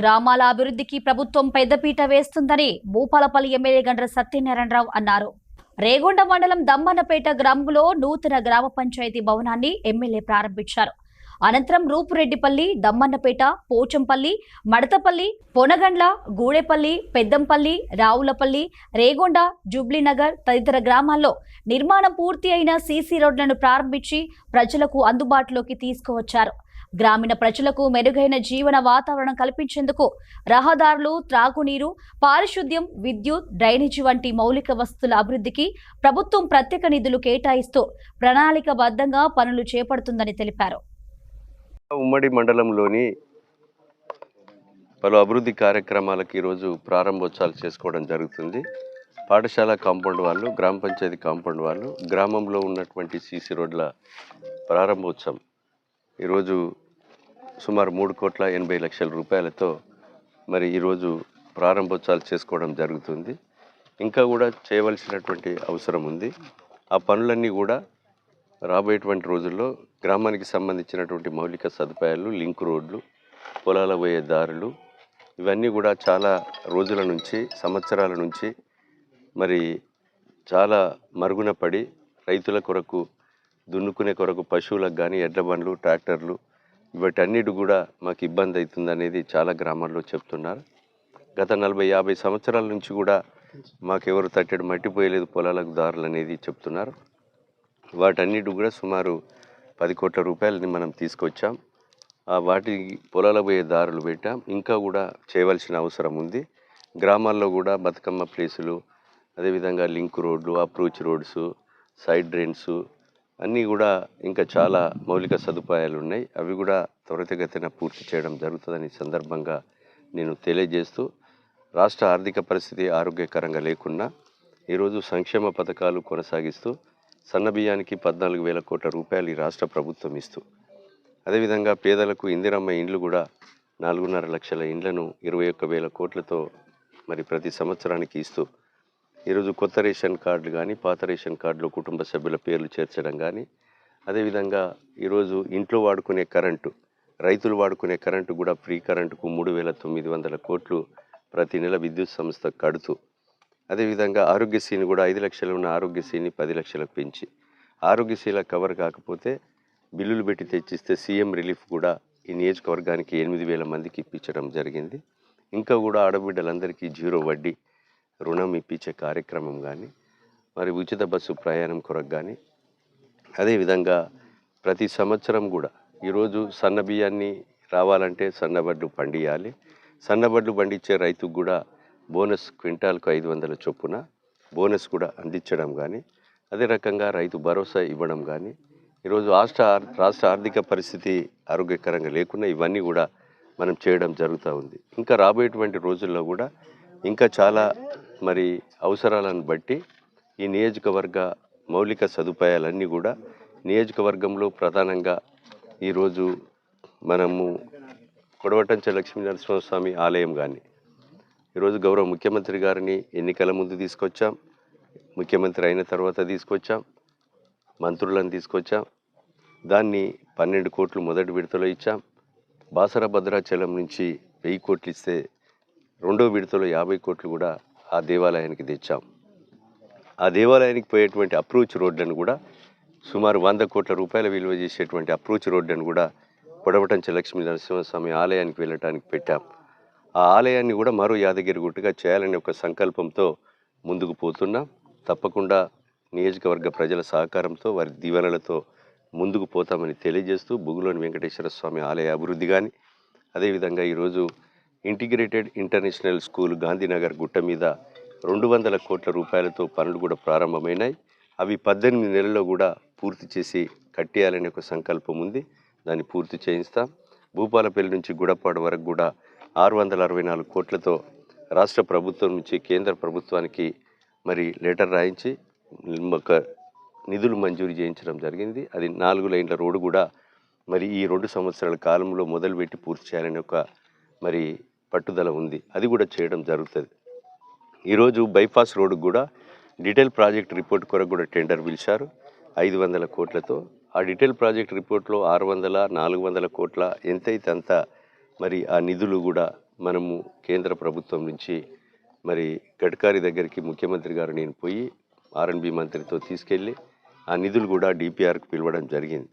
గ్రామాల అభివృద్ధికి ప్రభుత్వం పెద్దపీట వేస్తుందని భూపాలపల్లి ఎమ్మెల్యే గండ్ర సత్యనారాయణరావు అన్నారు. రేగొండ మండలం దమ్మన్నపేట గ్రామంలో నూతన గ్రామ పంచాయతీ భవనాన్ని ఎమ్మెల్యే ప్రారంభించారు. అనంతరం రూపురెడ్డిపల్లి, దమ్మన్నపేట, పోచంపల్లి, మడతపల్లి, పొనగండ్ల, గూడెపల్లి, పెద్దంపల్లి, రావులపల్లి, రేగొండ, జుబ్లీనగర్ తదితర గ్రామాల్లో నిర్మాణం పూర్తి అయిన సీసీ రోడ్లను ప్రారంభించి ప్రజలకు అందుబాటులోకి తీసుకువచ్చారు. గ్రామీణ ప్రజలకు మెరుగైన జీవన వాతావరణం కల్పించేందుకు రహదారులు, త్రాగునీరు, పారిశుద్ధ్యం, విద్యుత్, డ్రైనేజీ వంటి మౌలిక వసతుల అభివృద్ధికి ప్రభుత్వం ప్రత్యేక నిధులు కేటాయిస్తూ ప్రణాళికాబద్ధంగా పనులు చేపడుతుందని తెలిపారు. ఉమ్మడి మండలంలోని పలు అభివృద్ధి కార్యక్రమాలకు ఈరోజు ప్రారంభోత్సవాలు చేసుకోవడం జరుగుతుంది. పాఠశాల కాంపౌండ్ వాళ్ళు, గ్రామ పంచాయతీ కాంపౌండ్ వాళ్ళు, గ్రామంలో ఉన్నటువంటి సీసీ రోడ్ల ప్రారంభోత్సవం ఈరోజు సుమారు 3,80,00,000 రూపాయలతో మరి ఈరోజు ప్రారంభోత్సవాలు చేసుకోవడం జరుగుతుంది. ఇంకా కూడా చేయవలసినటువంటి అవసరం ఉంది. ఆ పనులన్నీ కూడా రాబోయేటువంటి రోజుల్లో గ్రామానికి సంబంధించినటువంటి మౌలిక సదుపాయాలు, లింక్ రోడ్లు, పొలాల పోయే దారులు ఇవన్నీ కూడా చాలా రోజుల నుంచి, సంవత్సరాల నుంచి మరి చాలా మరుగున పడి రైతుల కొరకు, దున్నుకునే కొరకు పశువులకు కానీ ఎడ్ల బండ్లు, ట్రాక్టర్లు వీటన్నిటి కూడా మాకు ఇబ్బంది అవుతుంది అనేది చాలా గ్రామాల్లో చెప్తున్నారు. గత 40-50 సంవత్సరాల నుంచి కూడా మాకెవరు తట్టెడు మట్టిపోయలేదు పొలాలకు దారులు అనేది చెప్తున్నారు. వాటన్నిటి కూడా సుమారు 10 కోట్ల రూపాయలని మనం తీసుకొచ్చాం. వాటి పొలాల పోయే దారులు పెట్టాం. ఇంకా కూడా చేయవలసిన అవసరం ఉంది. గ్రామాల్లో కూడా బతుకమ్మ ప్లేసులు, అదేవిధంగా లింక్ రోడ్లు, అప్రోచ్ రోడ్స్, సైడ్ డ్రైన్స్ అన్నీ కూడా ఇంకా చాలా మౌలిక సదుపాయాలు ఉన్నాయి. అవి కూడా త్వరితగతిన పూర్తి చేయడం జరుగుతుందని సందర్భంగా నేను తెలియజేస్తూ, రాష్ట్ర ఆర్థిక పరిస్థితి ఆరోగ్యకరంగా లేకున్నా ఈరోజు సంక్షేమ పథకాలు కొనసాగిస్తూ సన్నబియ్యానికి 14,000 కోట్ల రూపాయలు ఈ రాష్ట్ర ప్రభుత్వం ఇస్తూ, అదేవిధంగా పేదలకు ఇందిరమ్మ ఇండ్లు కూడా 4.5 లక్షల ఇండ్లను 21,000 కోట్లతో మరి ప్రతి సంవత్సరానికి ఇస్తూ ఈరోజు కొత్త రేషన్ కార్డులు కానీ, పాత రేషన్ కార్డులో కుటుంబ సభ్యుల పేర్లు చేర్చడం కానీ, అదేవిధంగా ఈరోజు ఇంట్లో వాడుకునే కరెంటు, రైతులు వాడుకునే కరెంటు కూడా ఫ్రీ కరెంటుకు 3,900 కోట్లు ప్రతి నెల విద్యుత్ సంస్థ కడుతూ, అదేవిధంగా ఆరోగ్యశ్రీని కూడా 5 లక్షలు ఉన్న ఆరోగ్యశ్రీని 10 లక్షలకు పెంచి, ఆరోగ్యశ్రీల కవర్ కాకపోతే బిల్లులు పెట్టి తెచ్చిస్తే సీఎం రిలీఫ్ కూడా ఈ నియోజకవర్గానికి 8,000 మందికి ఇప్పించడం జరిగింది. ఇంకా కూడా ఆడబిడ్డలందరికీ 0 వడ్డీ రుణం ఇప్పించే కార్యక్రమం కానీ, మరి ఉచిత బస్సు ప్రయాణం కొరకు కానీ, అదేవిధంగా ప్రతి సంవత్సరం కూడా ఈరోజు సన్నబియ్యాన్ని రావాలంటే సన్నబడ్లు పండియాలి. సన్నబడ్లు పండించే రైతుకు కూడా బోనస్ క్వింటాల్కు 500 చొప్పున బోనస్ కూడా అందించడం కానీ, అదే రకంగా రైతు భరోసా ఇవ్వడం కానీ, ఈరోజు రాష్ట్ర ఆర్థిక పరిస్థితి ఆరోగ్యకరంగా లేకుండా ఇవన్నీ కూడా మనం చేయడం జరుగుతూ ఉంది. ఇంకా రాబోయేటువంటి రోజుల్లో కూడా ఇంకా చాలా మరి అవసరాలను బట్టి ఈ నియోజకవర్గ మౌలిక సదుపాయాలన్నీ కూడా నియోజకవర్గంలో ప్రధానంగా ఈరోజు మనము కొడవటంచ లక్ష్మీ నరసింహస్వామి ఆలయం కానీ ఈరోజు గౌరవ ముఖ్యమంత్రి గారిని ఎన్నికల ముందు తీసుకొచ్చాం, ముఖ్యమంత్రి అయిన తర్వాత తీసుకొచ్చాం, మంత్రులను తీసుకొచ్చాం. దాన్ని 12 కోట్లు మొదటి విడతలో ఇచ్చాం. బాసర భద్రాచలం నుంచి 1000 కోట్లు ఇస్తే రెండో విడతలో 50 కోట్లు కూడా ఆ దేవాలయానికి తెచ్చాం. ఆ దేవాలయానికి పోయేటువంటి అప్రోచ్ రోడ్లను కూడా సుమారు 100 కోట్ల రూపాయల విలువ చేసేటువంటి అప్రోచ్ రోడ్లను కూడా పొడవటంచ లక్ష్మీ నరసింహస్వామి ఆలయానికి వెళ్ళటానికి పెట్టాం. ఆ ఆలయాన్ని కూడా మరో యాదగిరిగుట్టగా చేయాలనే ఒక సంకల్పంతో ముందుకు పోతున్నాం. తప్పకుండా నియోజకవర్గ ప్రజల సహకారంతో, వారి దీవెనలతో ముందుకు పోతామని తెలియజేస్తూ, బుగులోని వెంకటేశ్వర స్వామి ఆలయ అభివృద్ధి కానీ, అదేవిధంగా ఈరోజు ఇంటిగ్రేటెడ్ ఇంటర్నేషనల్ స్కూల్ గాంధీనగర్ గుట్ట మీద 200 కోట్ల రూపాయలతో పనులు కూడా ప్రారంభమైనాయి. అవి 18 నెలల్లో కూడా పూర్తి చేసి కట్టేయాలనే ఒక సంకల్పం ఉంది. దాన్ని పూర్తి చేయిస్తాం. భూపాలపల్లి నుంచి గుడపాడు వరకు కూడా 664 కోట్లతో రాష్ట్ర ప్రభుత్వం నుంచి కేంద్ర ప్రభుత్వానికి మరి లెటర్ రాయించి ఒక నిధులు మంజూరు చేయించడం జరిగింది. అది 4 లైన్ల రోడ్డు కూడా మరి ఈ 2 సంవత్సరాల కాలంలో మొదలుపెట్టి పూర్తి చేయాలని ఒక మరి పట్టుదల ఉంది. అది కూడా చేయడం జరుగుతుంది. ఈరోజు బైపాస్ రోడ్డు కూడా డీటెయిల్ ప్రాజెక్ట్ రిపోర్ట్ కొరకు కూడా టెండర్ పిలిచారు 500 కోట్లతో. ఆ డీటెయిల్ ప్రాజెక్ట్ రిపోర్ట్లో 600, 400 కోట్ల ఎంతైతే అంత మరి ఆ నిధులు కూడా మనము కేంద్ర ప్రభుత్వం నుంచి మరి గడ్కరీ దగ్గరికి ముఖ్యమంత్రి గారు నేను పోయి ఆర్ఎండ్బి మంత్రితో తీసుకెళ్ళి ఆ నిధులు కూడా డిపిఆర్కి పిలవడం జరిగింది.